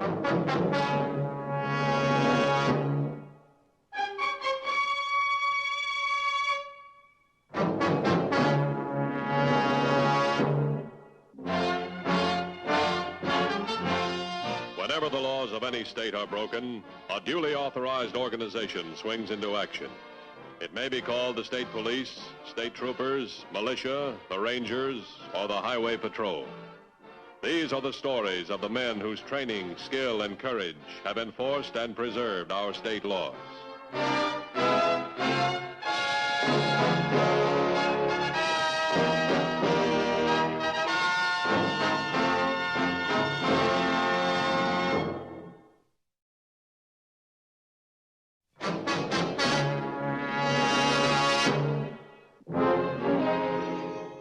Whenever the laws of any state are broken, a duly authorized organization swings into action. It may be called the state police, state troopers, militia, the rangers, or the highway patrol. These are the stories of the men whose training, skill, and courage have enforced and preserved our state laws.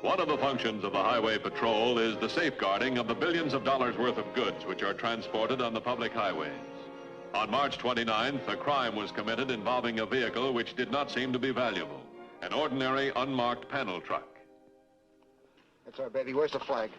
One of the functions of the Highway Patrol is the safeguarding of the billions of dollars worth of goods which are transported on the public highways. On March 29th, a crime was committed involving a vehicle which did not seem to be valuable, an ordinary unmarked panel truck. That's our baby. Where's the flag?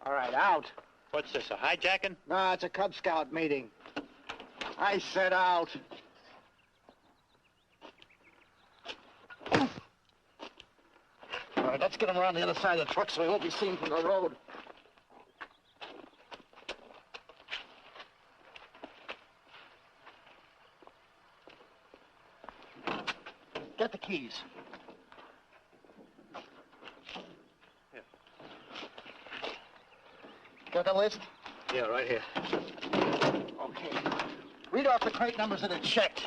All right, out. What's this, a hijacking? No, it's a Cub Scout meeting. I said out. All right, let's get him around the other side of the truck so he won't be seen from the road. Get the keys. Got the list? Yeah, right here. Okay. Read off the crate numbers that are checked.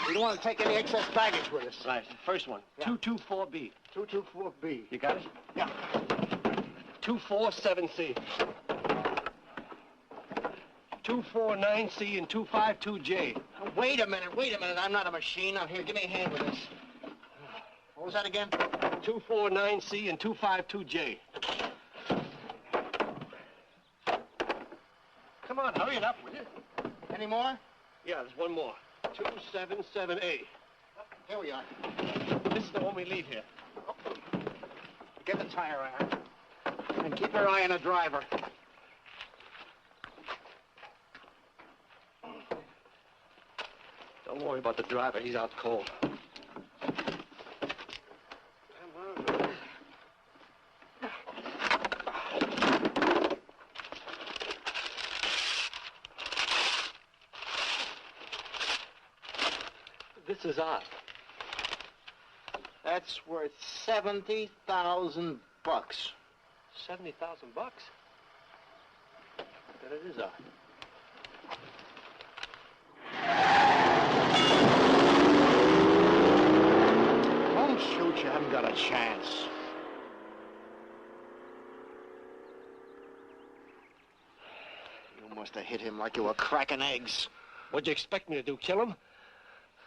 We don't want to take any excess baggage with us. Right, first one, Yeah. 224B. 224B. You got it? Yeah. 247C. 249C and 252J. Wait a minute. I'm not a machine. Now, here, give me a hand with this. What was that again? 249C and 252J. Come on, hurry it up, will you? Any more? Yeah, there's one more. 277A. Here we are. This is the one we leave here. Get the tire iron. And keep your eye on the driver. Don't worry about the driver. He's out cold. This is odd. That's worth $70,000. 70,000 bucks? Then it is odd. Don't shoot, you haven't got a chance. You must have hit him like you were cracking eggs. What'd you expect me to do, kill him?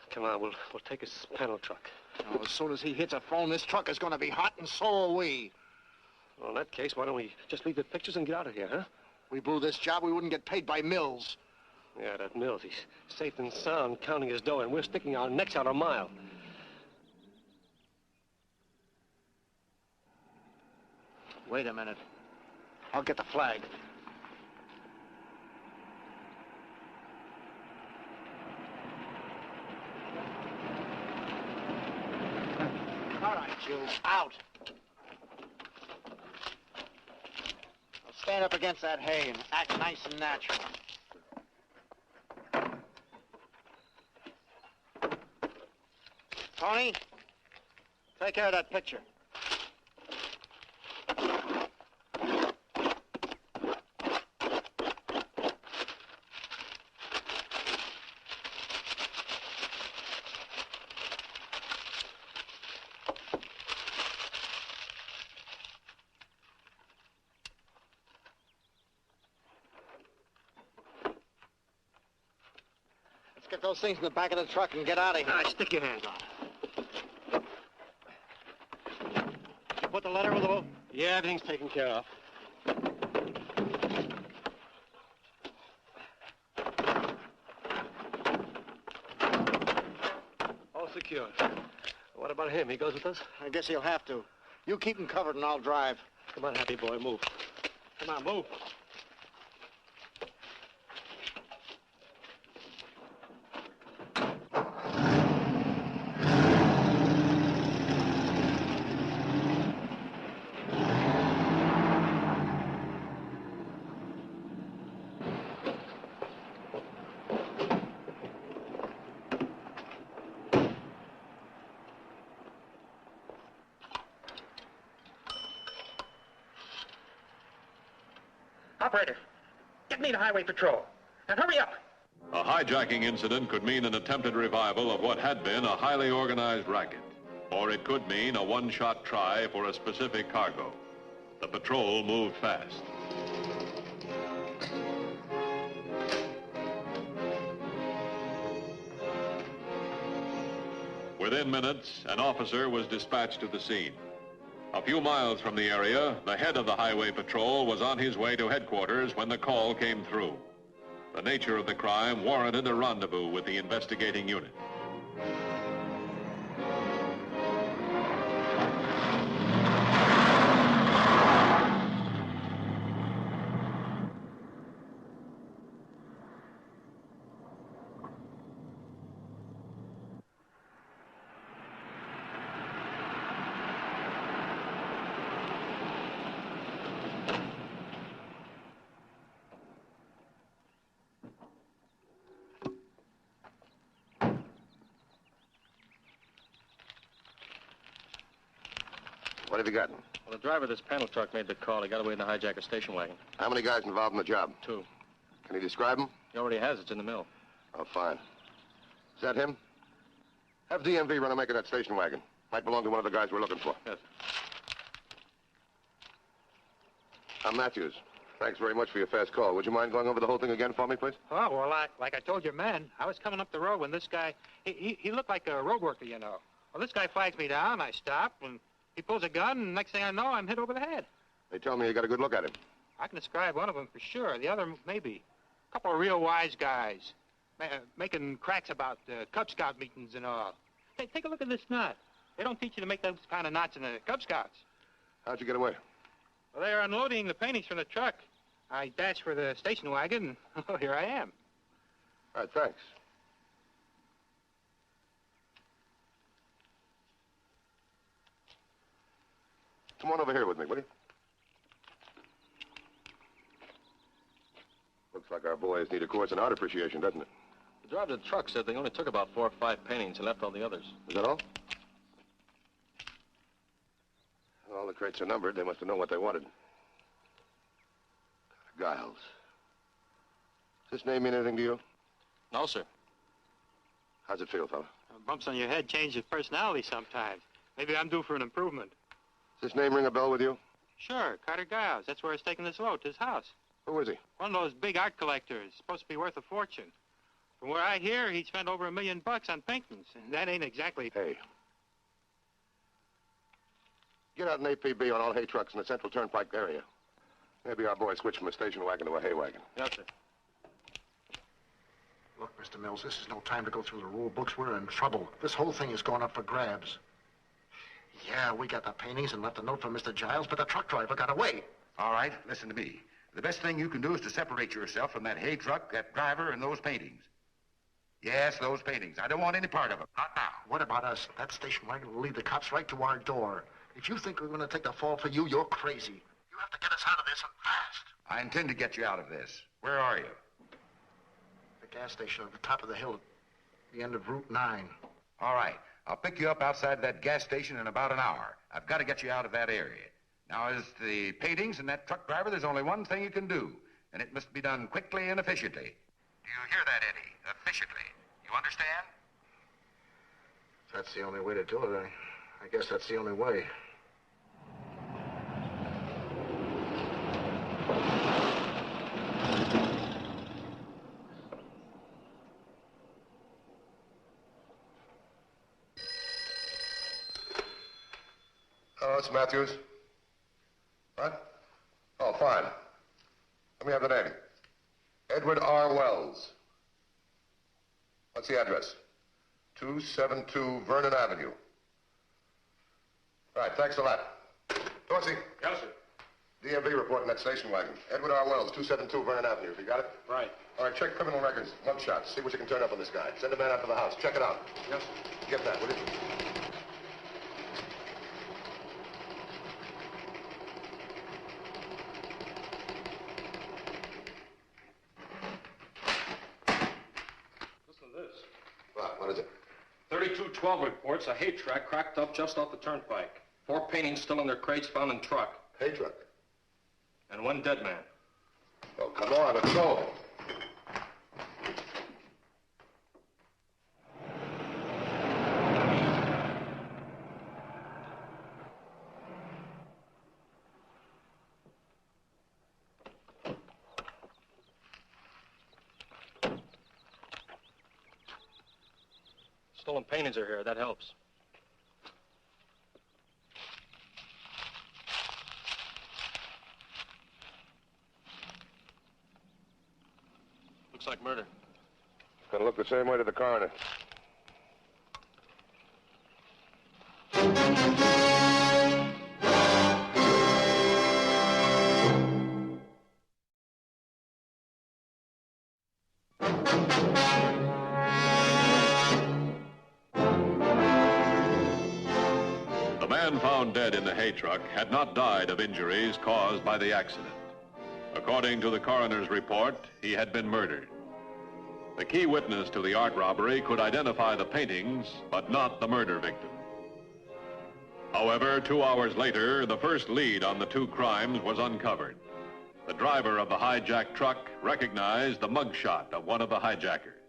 Come on, we'll take his panel truck. Oh, as soon as he hits a phone, this truck is going to be hot, and so are we. Well, in that case, why don't we just leave the pictures and get out of here, huh? We blew this job, we wouldn't get paid by Mills. Yeah, that Mills, he's safe and sound counting his dough, and we're sticking our necks out a mile. Wait a minute. I'll get the flag. All right, you. Out. Now stand up against that hay and act nice and natural. Tony, take care of that picture. Get those things in the back of the truck and get out of here. All right, stick your hands on it. You put the letter with the... Yeah, everything's taken care of. What about him? He goes with us? I guess he'll have to. You keep him covered and I'll drive. Come on, happy boy, move. Come on, move. Operator, get me to Highway Patrol. And hurry up. A hijacking incident could mean an attempted revival of what had been a highly organized racket. Or it could mean a one-shot try for a specific cargo. The patrol moved fast. Within minutes, an officer was dispatched to the scene. A few miles from the area, the head of the Highway Patrol was on his way to headquarters when the call came through. The nature of the crime warranted a rendezvous with the investigating unit. What have you gotten? Well, the driver of this panel truck made the call. He got away in the hijacker station wagon. How many guys involved in the job? 2. Can you describe them? He already has. It's in the mill. Oh, fine. Is that him? Have DMV run a make of that station wagon. Might belong to one of the guys we're looking for. Yes. I'm Mathews. Thanks very much for your fast call. Would you mind going over the whole thing again for me, please? Oh, well, like I told your man, I was coming up the road when this guy, he looked like a road worker, you know. Well, this guy flags me down, I stop, and he pulls a gun, and next thing I know, I'm hit over the head. They tell me you got a good look at him. I can describe one of them for sure. The other, maybe. A couple of real wise guys, making cracks about Cub Scout meetings and all. Hey, take a look at this knot. They don't teach you to make those kind of knots in the Cub Scouts. How'd you get away? Well, they were unloading the paintings from the truck. I dashed for the station wagon, and oh, here I am. All right, thanks. Come on over here with me, will you? Looks like our boys need a course in art appreciation, doesn't it? The driver of the truck said they only took about 4 or 5 paintings and left all the others. Is that all? All the crates are numbered. They must have known what they wanted. Giles. Does this name mean anything to you? No, sir. How's it feel, fella? Bumps on your head change his personality sometimes. Maybe I'm due for an improvement. Does this name ring a bell with you? Sure, Carter Giles. That's where he's taking this load, to his house. Who is he? One of those big art collectors. Supposed to be worth a fortune. From where I hear, he spent over $1 million on paintings. And that ain't exactly... Hey. Get out an APB on all hay trucks in the Central Turnpike area. Maybe our boy switched from a station wagon to a hay wagon. Yes, sir. Look, Mr. Mills, this is no time to go through the rule books. We're in trouble. This whole thing is going up for grabs. Yeah, we got the paintings and left a note for Mr. Giles, but the truck driver got away. All right, listen to me. The best thing you can do is to separate yourself from that hay truck, that driver, and those paintings. Yes, those paintings. I don't want any part of them. Not now. What about us? That station wagon will lead the cops right to our door. If you think we're going to take the fall for you, you're crazy. You have to get us out of this and fast. I intend to get you out of this. Where are you? The gas station at the top of the hill at the end of Route 9. All right. I'll pick you up outside that gas station in about an hour. I've got to get you out of that area. Now, as to the paintings and that truck driver, there's only one thing you can do, and it must be done quickly and efficiently. Do you hear that, Eddie? Efficiently. You understand? If that's the only way to do it, I guess that's the only way. Oh, it's Mathews. What? Oh, fine. Let me have the name. Edward R. Wells. What's the address? 272 Vernon Avenue. Right, thanks a lot. Dorsey. Yes, sir. DMV report in that station wagon. Edward R. Wells, 272 Vernon Avenue. Have you got it? Right. All right, check criminal records, mug shots. See what you can turn up on this guy. Send a man out to the house. Check it out. Yes, sir. Get that, will you? Listen to this. What is it? 3212 reports a hay track cracked up just off the turnpike. 4 paintings still in their crates found in truck. Hay truck. And 1 dead man. Oh, come on, let's go. Stolen paintings are here. That helps. Looks like murder. Gonna look the same way to the coroner. The man found dead in the hay truck had not died of injuries caused by the accident. According to the coroner's report, he had been murdered. The key witness to the art robbery could identify the paintings, but not the murder victim. However, 2 hours later, the first lead on the 2 crimes was uncovered. The driver of the hijacked truck recognized the mugshot of one of the hijackers.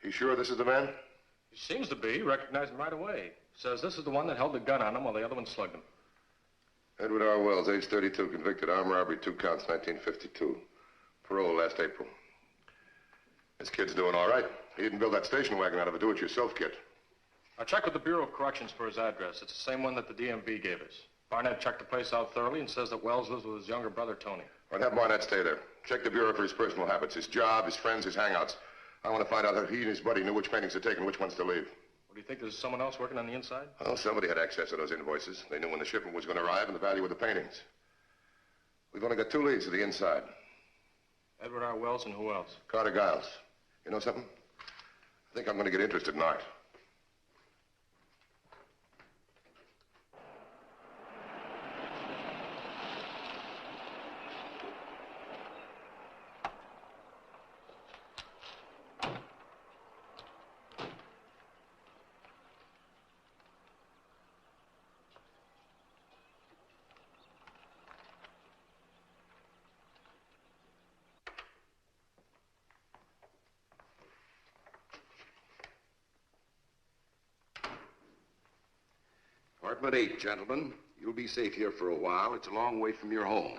You sure this is the man? He seems to be. Recognized him right away. Says this is the one that held the gun on him while the other one slugged him. Edward R. Wells, age 32, convicted armed robbery, 2 counts, 1952. Parole last April. This kid's doing all right. He didn't build that station wagon out of a do-it-yourself kit. I checked with the Bureau of Corrections for his address. It's the same one that the DMV gave us. Barnett checked the place out thoroughly and says that Wells lives with his younger brother, Tony. All right, have Barnett stay there. Check the Bureau for his personal habits, his job, his friends, his hangouts. I want to find out how he and his buddy knew which paintings to take and which ones to leave. What, do you think there's someone else working on the inside? Well, somebody had access to those invoices. They knew when the shipment was going to arrive and the value of the paintings. We've only got 2 leads to the inside. Edward R. Wells and who else? Carter Giles. You know something? I think I'm going to get interested in art. Apartment 8, gentlemen. You'll be safe here for a while. It's a long way from your home.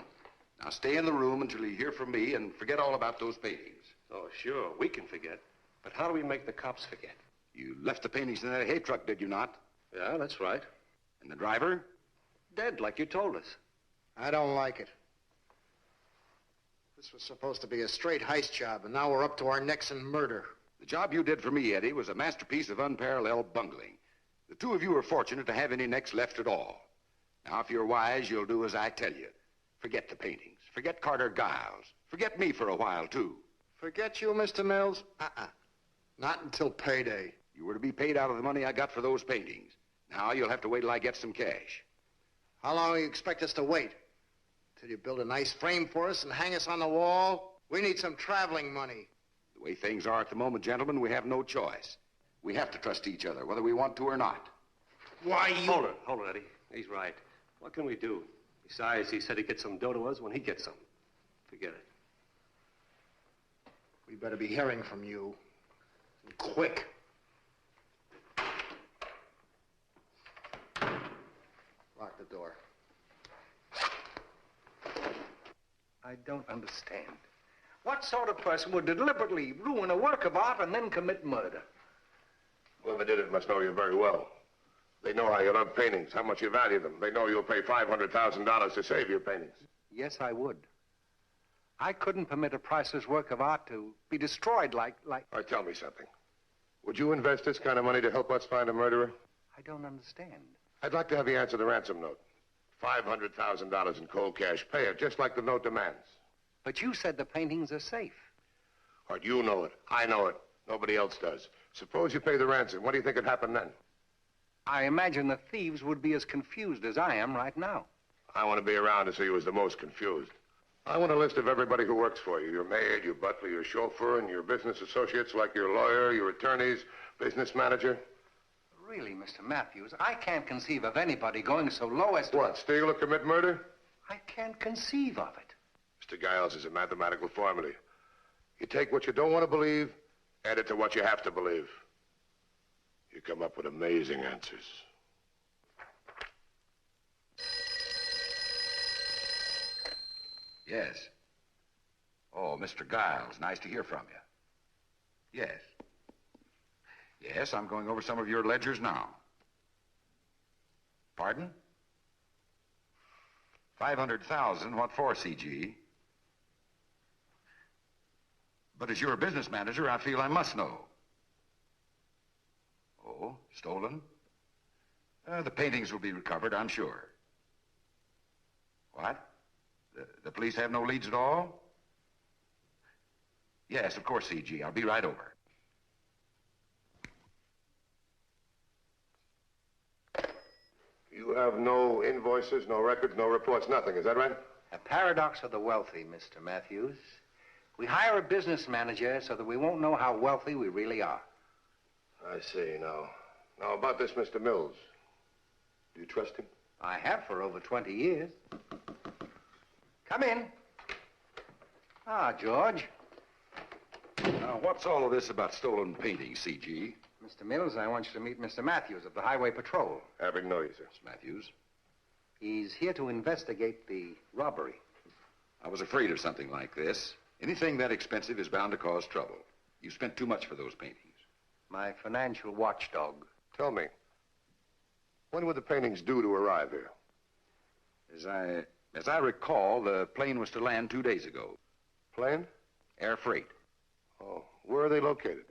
Now stay in the room until you hear from me and forget all about those paintings. Oh, sure. We can forget. But how do we make the cops forget? You left the paintings in that hay truck, did you not? Yeah, that's right. And the driver? Dead, like you told us. I don't like it. This was supposed to be a straight heist job, and now we're up to our necks in murder. The job you did for me, Eddie, was a masterpiece of unparalleled bungling. The 2 of you are fortunate to have any necks left at all. Now, if you're wise, you'll do as I tell you. Forget the paintings. Forget Carter Giles. Forget me for a while, too. Forget you, Mr. Mills? Not until payday. You were to be paid out of the money I got for those paintings. Now you'll have to wait till I get some cash. How long do you expect us to wait? Till you build a nice frame for us and hang us on the wall? We need some traveling money. The way things are at the moment, gentlemen, we have no choice. We have to trust each other, whether we want to or not. Why, you... Hold it, Eddie. He's right. What can we do? Besides, he said he'd get some dough to us when he gets some. Forget it. We better be hearing from you. And quick. Lock the door. I don't understand. What sort of person would deliberately ruin a work of art and then commit murder? Whoever did it must know you very well. They know how you love paintings, how much you value them. They know you'll pay $500,000 to save your paintings. Yes, I would. I couldn't permit a priceless work of art to be destroyed like... All right, tell me something. Would you invest this kind of money to help us find a murderer? I don't understand. I'd like to have you answer the ransom note. $500,000 in cold cash. Pay it, just like the note demands. But you said the paintings are safe. Art, you know it. I know it. Nobody else does. Suppose you pay the ransom. What do you think would happen then? I imagine the thieves would be as confused as I am right now. I want to be around to see who was the most confused. I want a list of everybody who works for you. Your maid, your butler, your chauffeur, and your business associates like your lawyer, your attorneys, business manager. Really, Mr. Mathews, I can't conceive of anybody going so low as to... What, steal or commit murder? I can't conceive of it. Mr. Giles is a mathematical formula. You take what you don't want to believe, add it to what you have to believe. You come up with amazing answers. Yes. Oh, Mr. Giles, nice to hear from you. Yes. Yes, I'm going over some of your ledgers now. Pardon? 500,000, what for, CG? But as your business manager, I feel I must know. Oh, stolen? The paintings will be recovered, I'm sure. What? The police have no leads at all? Yes, of course, CG. I'll be right over. You have no invoices, no records, no reports, nothing. Is that right? A paradox of the wealthy, Mr. Mathews. We hire a business manager so that we won't know how wealthy we really are. I see. Now, about this Mr. Mills. Do you trust him? I have for over 20 years. Come in. Ah, George. Now, what's all of this about stolen paintings, CG? Mr. Mills, I want you to meet Mr. Mathews of the Highway Patrol. Happy to know you, sir. Mr. Mathews. He's here to investigate the robbery. I was afraid of something like this. Anything that expensive is bound to cause trouble. You spent too much for those paintings. My financial watchdog. Tell me, when were the paintings due to arrive here? As I recall, the plane was to land 2 days ago. Plane? Air freight. Oh, where are they located?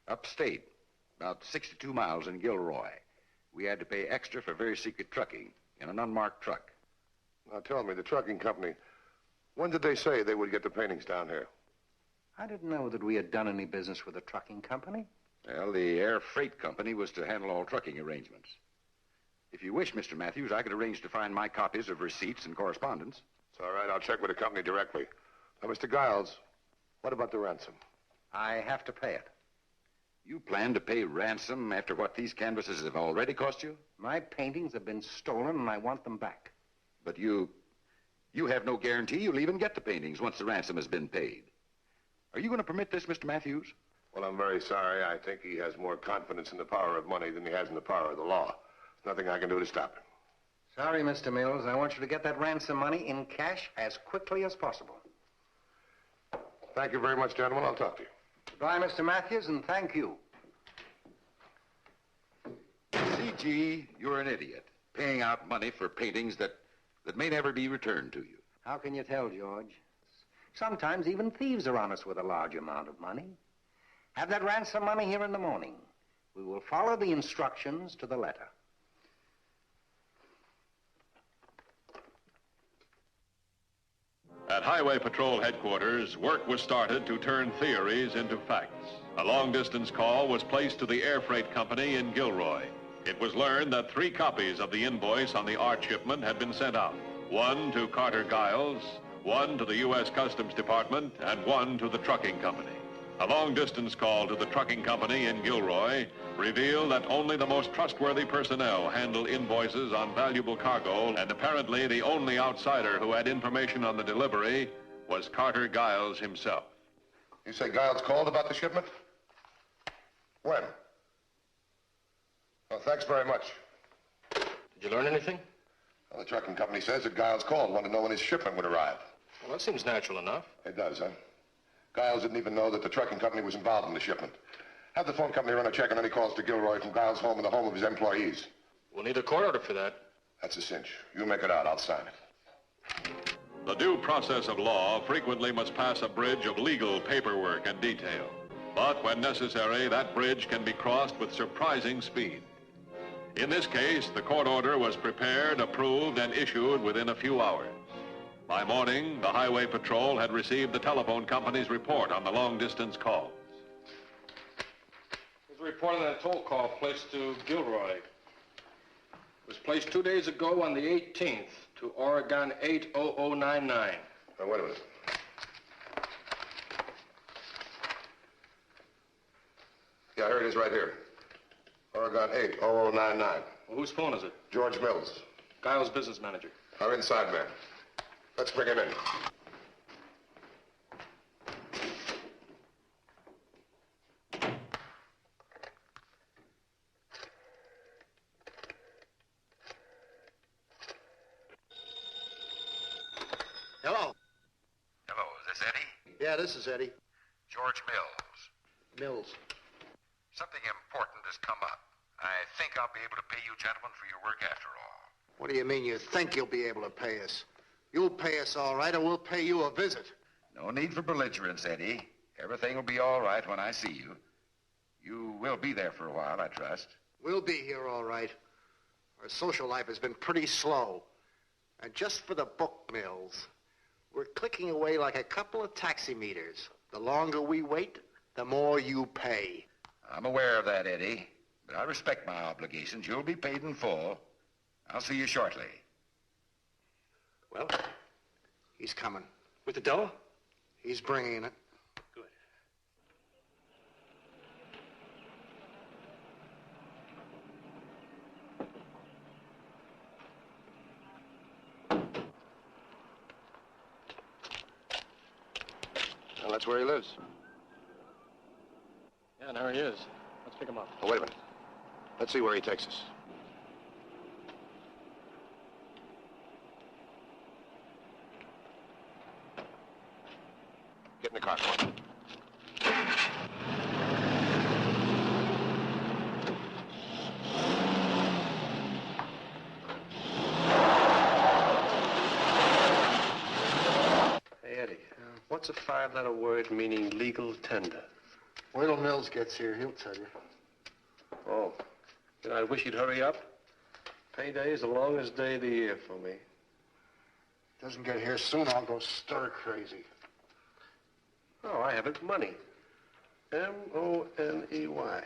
Upstate, about 62 miles in Gilroy. We had to pay extra for very secret trucking in an unmarked truck. Now tell me, the trucking company, when did they say they would get the paintings down here? I didn't know that we had done any business with a trucking company. Well, the air freight company was to handle all trucking arrangements. If you wish, Mr. Mathews, I could arrange to find my copies of receipts and correspondence. It's all right. I'll check with the company directly. Now, Mr. Giles, what about the ransom? I have to pay it. You plan to pay ransom after what these canvases have already cost you? My paintings have been stolen, and I want them back. But you have no guarantee you'll even get the paintings once the ransom has been paid. Are you going to permit this, Mr. Mathews? Well, I'm very sorry. I think he has more confidence in the power of money than he has in the power of the law. There's nothing I can do to stop him. Sorry, Mr. Mills. I want you to get that ransom money in cash as quickly as possible. Thank you very much, gentlemen. I'll talk to you. Goodbye, Mr. Mathews, and thank you. CG, you're an idiot. Paying out money for paintings that may never be returned to you. How can you tell, George? Sometimes even thieves are honest with a large amount of money. Have that ransom money here in the morning. We will follow the instructions to the letter. At Highway Patrol headquarters, work was started to turn theories into facts. A long-distance call was placed to the air freight company in Gilroy. It was learned that 3 copies of the invoice on the art shipment had been sent out. 1 to Carter Giles, 1 to the U.S. Customs Department, and 1 to the trucking company. A long-distance call to the trucking company in Gilroy revealed that only the most trustworthy personnel handle invoices on valuable cargo, and apparently the only outsider who had information on the delivery was Carter Giles himself. You say Giles called about the shipment? When? Well, thanks very much. Did you learn anything? Well, the trucking company says that Giles called, wanted to know when his shipment would arrive. Well, that seems natural enough. It does, huh? Giles didn't even know that the trucking company was involved in the shipment. Have the phone company run a check on any calls to Gilroy from Giles' home and the home of his employees. We'll need a court order for that. That's a cinch. You make it out, I'll sign it. The due process of law frequently must pass a bridge of legal paperwork and detail. But when necessary, that bridge can be crossed with surprising speed. In this case, the court order was prepared, approved, and issued within a few hours. By morning, the Highway Patrol had received the telephone company's report on the long-distance calls. There's a report on a toll call placed to Gilroy. It was placed 2 days ago on the 18th to Oregon 80099. Now, wait a minute. Yeah, here it is right here. Oregon 80099. Well, whose phone is it? George Mills, Giles' business manager. our inside man. Let's bring him in. Hello. Hello, is this Eddie? Yeah, this is Eddie. George Mills. Mills. Something important has come up. I think I'll be able to pay you gentlemen for your work after all. What do you mean you think you'll be able to pay us? You'll pay us all right, or we'll pay you a visit. No need for belligerence, Eddie. Everything will be all right when I see you. You will be there for a while, I trust. We'll be here all right. Our social life has been pretty slow. And just for the book, Mills, we're clicking away like a couple of taximeters. The longer we wait, the more you pay. I'm aware of that, Eddie. But I respect my obligations. You'll be paid in full. I'll see you shortly. Well, he's coming. With the dough? He's bringing it. Good. Well, that's where he lives. Yeah, and there he is. Let's pick him up. Oh, wait a minute. Let's see where he takes us. Get in the car, come on. Hey, Eddie, what's a five-letter word meaning legal tender? Wait till Mills gets here, he'll tell you. Oh, then I wish you'd hurry up. Payday's the longest day of the year for me. Doesn't get here soon, I'll go stir crazy. Oh, I have it. Money. M-O-N-E-Y.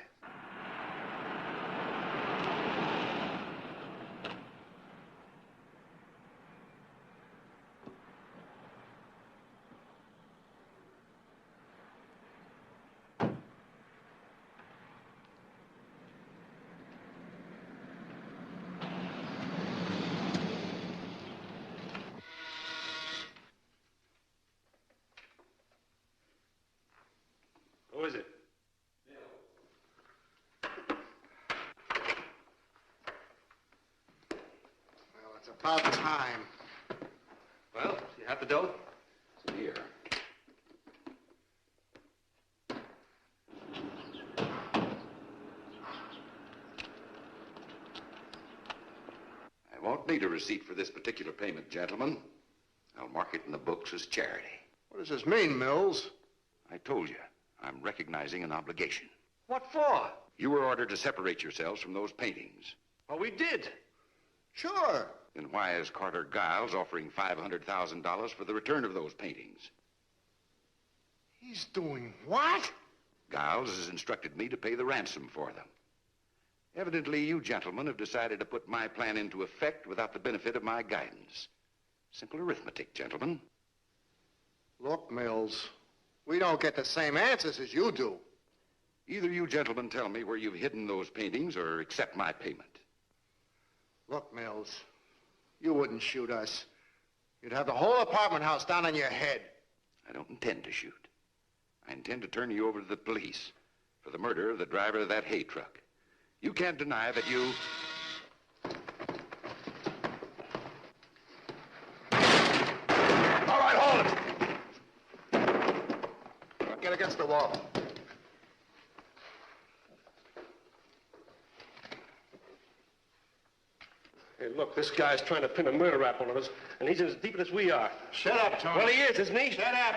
Who is it? Well, it's about time. Well, you have the dough? Here. I won't need a receipt for this particular payment, gentlemen. I'll mark it in the books as charity. What does this mean, Mills? I told you, I'm recognizing an obligation. What for? You were ordered to separate yourselves from those paintings. Well, we did. Sure. Then why is Carter Giles offering $500,000 for the return of those paintings? He's doing what? Giles has instructed me to pay the ransom for them. Evidently, you gentlemen have decided to put my plan into effect without the benefit of my guidance. Simple arithmetic, gentlemen. Look, Mills, we don't get the same answers as you do. Either you gentlemen tell me where you've hidden those paintings or accept my payment. Look, Mills, you wouldn't shoot us. You'd have the whole apartment house down on your head. I don't intend to shoot. I intend to turn you over to the police for the murder of the driver of that hay truck. You can't deny that you... All right, hold it! Now get against the wall. Hey, look, this guy's trying to pin a murder rap on us, and he's as deep as we are. Shut up, Tony. Well, he is, isn't he? Shut up.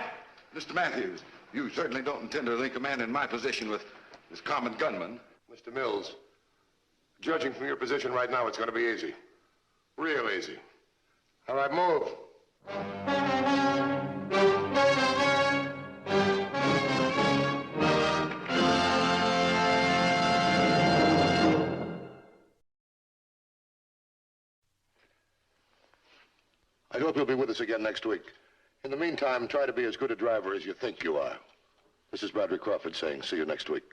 Mr. Mathews, you certainly don't intend to link a man in my position with this common gunman. Mr. Mills, Judging from your position right now, it's going to be easy. Real easy. All right, move. I hope you'll be with us again next week. In the meantime, try to be as good a driver as you think you are. This is Broderick Crawford saying, see you next week.